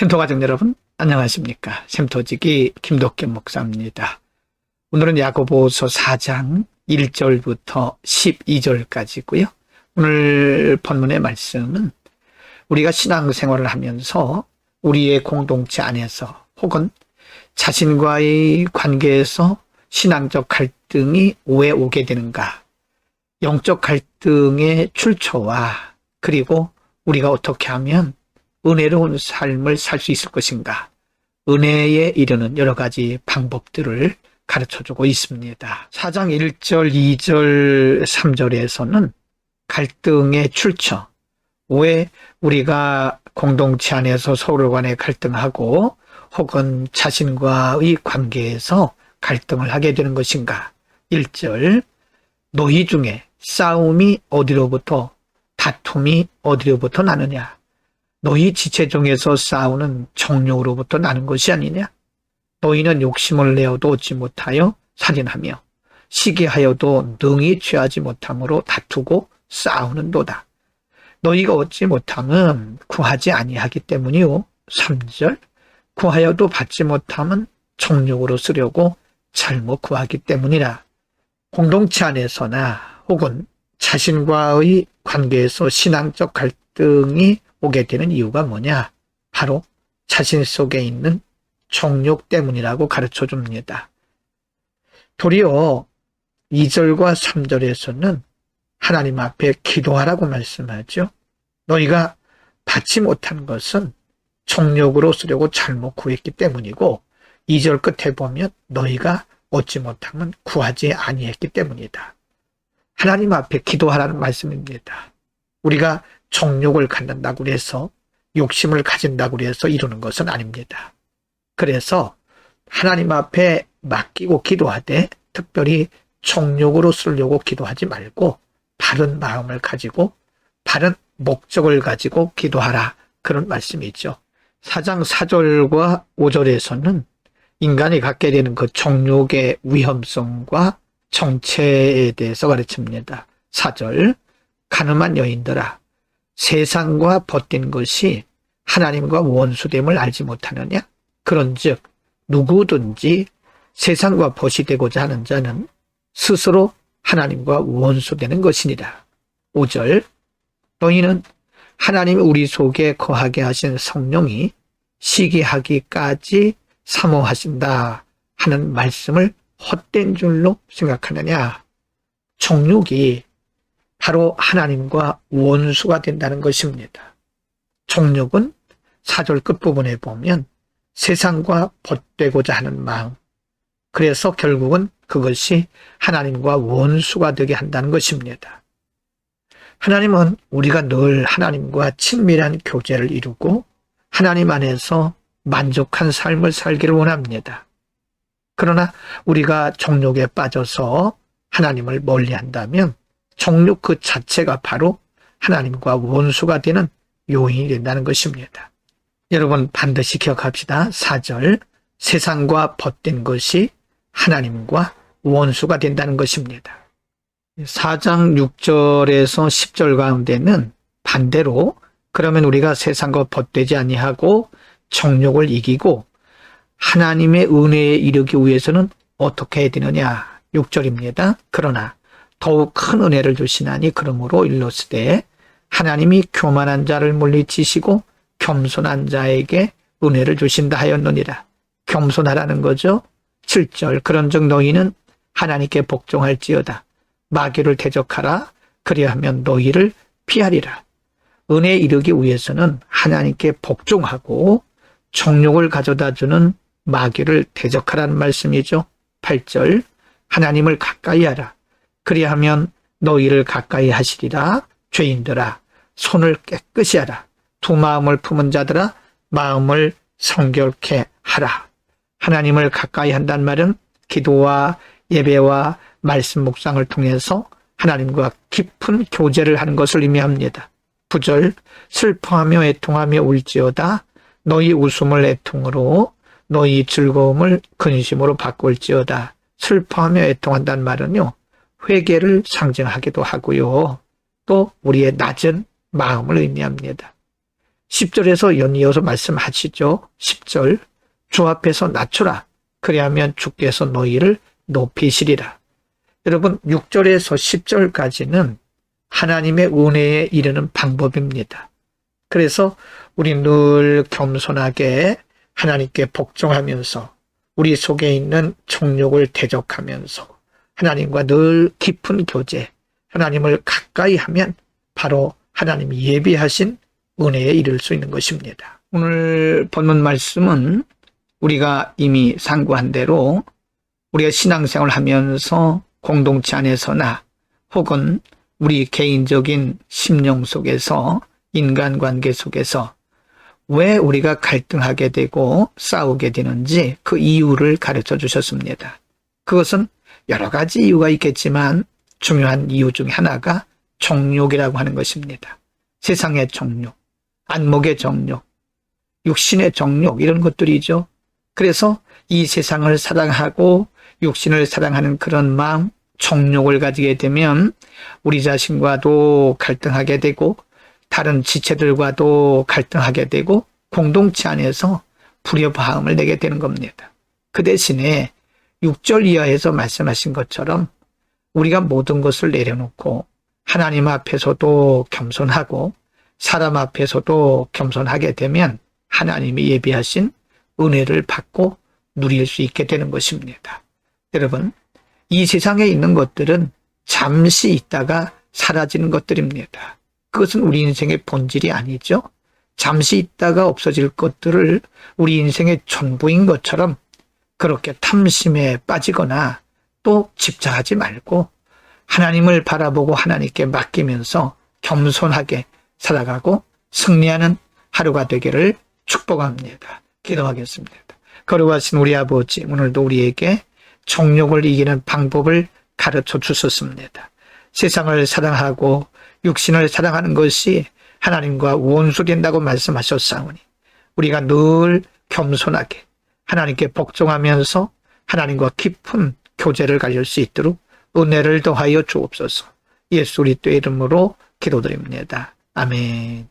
샘토 가족 여러분 안녕하십니까. 샘토지기 김덕겸 목사입니다. 오늘은 야고보서 4장 1절부터 12절까지고요. 오늘 본문의 말씀은 우리가 신앙생활을 하면서 우리의 공동체 안에서 혹은 자신과의 관계에서 신앙적 갈등이 왜 오게 되는가, 영적 갈등의 출처와 그리고 우리가 어떻게 하면 은혜로운 삶을 살 수 있을 것인가, 은혜에 이르는 여러 가지 방법들을 가르쳐주고 있습니다. 4장 1절, 2절, 3절에서는 갈등의 출처, 왜 우리가 공동체 안에서 서로 간에 갈등하고 혹은 자신과의 관계에서 갈등을 하게 되는 것인가. 1절, 너희 중에 싸움이 어디로부터, 다툼이 어디로부터 나느냐. 너희 지체 중에서 싸우는 정욕으로부터 나는 것이 아니냐. 너희는 욕심을 내어도 얻지 못하여 살인하며 시기하여도 능히 취하지 못함으로 다투고 싸우는도다. 너희가 얻지 못함은 구하지 아니하기 때문이요. 3절, 구하여도 받지 못함은 정욕으로 쓰려고 잘못 구하기 때문이라. 공동체 안에서나 혹은 자신과의 관계에서 신앙적 갈등이 오게 되는 이유가 뭐냐? 바로 자신 속에 있는 정욕 때문이라고 가르쳐 줍니다. 도리어 2절과 3절에서는 하나님 앞에 기도하라고 말씀하죠. 너희가 받지 못한 것은 정욕으로 쓰려고 잘못 구했기 때문이고, 2절 끝에 보면 너희가 얻지 못하면 구하지 아니했기 때문이다. 하나님 앞에 기도하라는 말씀입니다. 우리가 정욕을 갖는다고 해서, 욕심을 가진다고 해서 이루는 것은 아닙니다. 그래서 하나님 앞에 맡기고 기도하되 특별히 정욕으로 쓰려고 기도하지 말고 바른 마음을 가지고 바른 목적을 가지고 기도하라, 그런 말씀이죠. 4장 4절과 5절에서는 인간이 갖게 되는 그 정욕의 위험성과 정체에 대해서 가르칩니다. 4절, 가늠한 여인들아, 세상과 벗된 것이 하나님과 원수됨을 알지 못하느냐? 그런즉 누구든지 세상과 벗이 되고자 하는 자는 스스로 하나님과 원수되는 것이니라. 5절, 너희는 하나님이 우리 속에 거하게 하신 성령이 시기하기까지 사모하신다 하는 말씀을 헛된 줄로 생각하느냐? 정욕이 바로 하나님과 원수가 된다는 것입니다. 정욕은 4절 끝부분에 보면 세상과 벗되고자 하는 마음, 그래서 결국은 그것이 하나님과 원수가 되게 한다는 것입니다. 하나님은 우리가 늘 하나님과 친밀한 교제를 이루고 하나님 안에서 만족한 삶을 살기를 원합니다. 그러나 우리가 정욕에 빠져서 하나님을 멀리한다면 정욕 그 자체가 바로 하나님과 원수가 되는 요인이 된다는 것입니다. 여러분 반드시 기억합시다. 4절, 세상과 벗된 것이 하나님과 원수가 된다는 것입니다. 4장 6절에서 10절 가운데는 반대로, 그러면 우리가 세상과 벗되지 아니하고 정욕을 이기고 하나님의 은혜에 이르기 위해서는 어떻게 해야 되느냐. 6절입니다. 그러나 더욱 큰 은혜를 주시나니 그러므로 일렀으되 하나님이 교만한 자를 물리치시고 겸손한 자에게 은혜를 주신다 하였느니라. 겸손하라는 거죠. 7절, 그런즉 너희는 하나님께 복종할지어다. 마귀를 대적하라. 그리하면 너희를 피하리라. 은혜에 이르기 위해서는 하나님께 복종하고 정욕을 가져다주는 마귀를 대적하라는 말씀이죠. 8절, 하나님을 가까이 하라. 그리하면 너희를 가까이 하시리라. 죄인들아, 손을 깨끗이 하라. 두 마음을 품은 자들아, 마음을 성결케 하라. 하나님을 가까이 한다는 말은 기도와 예배와 말씀 묵상을 통해서 하나님과 깊은 교제를 하는 것을 의미합니다. 9절, 슬퍼하며 애통하며 울지어다. 너희 웃음을 애통으로 너희 즐거움을 근심으로 바꿀지어다. 슬퍼하며 애통한다는 말은요, 회개를 상징하기도 하고요, 또 우리의 낮은 마음을 의미합니다. 10절에서 연이어서 말씀하시죠. 10절 주 앞에서 낮추라. 그리하면 주께서 너희를 높이시리라. 여러분 6절에서 10절까지는 하나님의 은혜에 이르는 방법입니다. 그래서 우리 늘 겸손하게 하나님께 복종하면서 우리 속에 있는 정욕을 대적하면서 하나님과 늘 깊은 교제, 하나님을 가까이 하면 바로 하나님이 예비하신 은혜에 이를 수 있는 것입니다. 오늘 본문 말씀은 우리가 이미 상고한 대로 우리가 신앙생활을 하면서 공동체 안에서나 혹은 우리 개인적인 심령 속에서 인간관계 속에서 왜 우리가 갈등하게 되고 싸우게 되는지 그 이유를 가르쳐 주셨습니다. 그것은 여러 가지 이유가 있겠지만 중요한 이유 중 하나가 정욕이라고 하는 것입니다. 세상의 정욕, 안목의 정욕, 육신의 정욕 이런 것들이죠. 그래서 이 세상을 사랑하고 육신을 사랑하는 그런 마음, 정욕을 가지게 되면 우리 자신과도 갈등하게 되고 다른 지체들과도 갈등하게 되고 공동체 안에서 불협화음을 내게 되는 겁니다. 그 대신에 6절 이하에서 말씀하신 것처럼 우리가 모든 것을 내려놓고 하나님 앞에서도 겸손하고 사람 앞에서도 겸손하게 되면 하나님이 예비하신 은혜를 받고 누릴 수 있게 되는 것입니다. 여러분, 이 세상에 있는 것들은 잠시 있다가 사라지는 것들입니다. 그것은 우리 인생의 본질이 아니죠. 잠시 있다가 없어질 것들을 우리 인생의 전부인 것처럼 그렇게 탐심에 빠지거나 또 집착하지 말고 하나님을 바라보고 하나님께 맡기면서 겸손하게 살아가고 승리하는 하루가 되기를 축복합니다. 기도하겠습니다. 거룩하신 우리 아버지, 오늘도 우리에게 정욕을 이기는 방법을 가르쳐 주셨습니다. 세상을 사랑하고 육신을 사랑하는 것이 하나님과 원수된다고 말씀하셨사오니 우리가 늘 겸손하게 하나님께 복종하면서 하나님과 깊은 교제를 가질 수 있도록 은혜를 더하여 주옵소서. 예수 그리스도의 이름으로 기도드립니다. 아멘.